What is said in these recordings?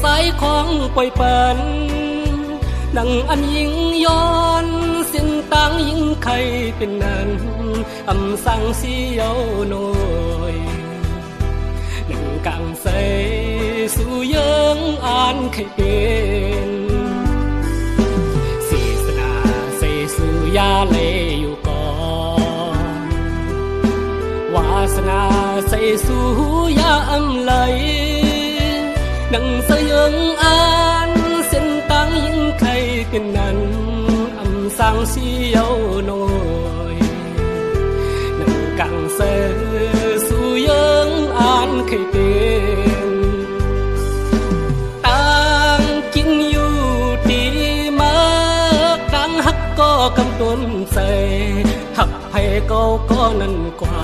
สายของป่วยปันดังอันยิ่งย้อนสิ้นต่างยิ่งใครเป็นนั้นอำสั่งเสียวโนยหนึ่งกังใสสู่เยิงอ่านใครเป็นศีสนาใสสู่ยาเลอยู่ก่อนวาสนาใสสู่ยาอำไหลดังเสยงอ่านเส้นต่างยิ่งใครเป็นนั้นอำสั่งเสียวโนยหนึ่งกังใสสู่เยิงอ่านใครเป็นต่างกินอยู่ดีมากต่างหักก็กำต้นใส่หักไผ่ก็นั่นกว่า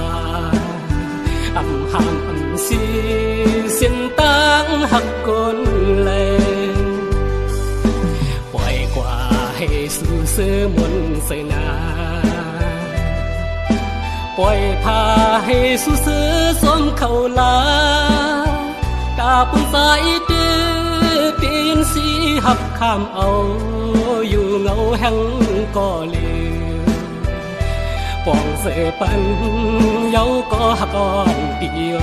อำหามอำสีเส้นต่างหักคนแลปล่อยกว่าให้สู่เสือมนใส่นาปล่อยพาให้สู่เสือสมเขาลาตาปุ่นสายตื้อตีนสีหักข้ามเอาอยู่เงาแห่งก่อเลือปองเสปันเย้าก็หักอ่อนเดียว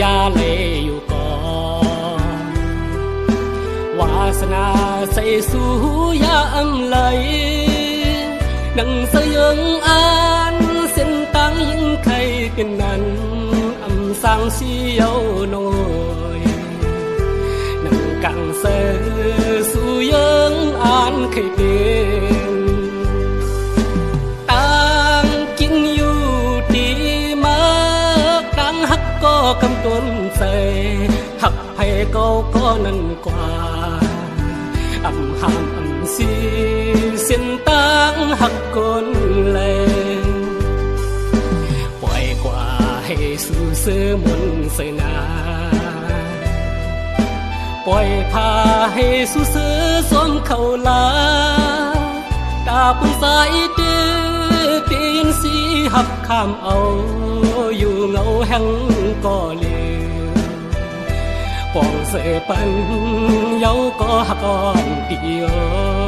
ยาเลอยู่ก่อนวาสนาใส่สู่ยาอำไหลดังเสยงอ่านเส้นต่างยิ่งใครเป็นนั้นอำสั่งเสียวโนยนั่งกังเสสู่เยิงอ่านใครเป็นต่างกินอยู่ดีมาต่างหักก็กำต้นใส่หักไผ่ก็นั่นกว่าอำหามอำสีเส้นต่างหักคนแลปล่อยกว่าให้สู่เสือมนใส่นาปล่อยพาให้สู่เสือสมเขาลาตาปุ่นสายตื้อตีนสีหักข้ามเอาอยู่เงาแห่งก่อเลือปองเสปันเย้าก็หักอ่อนเดียว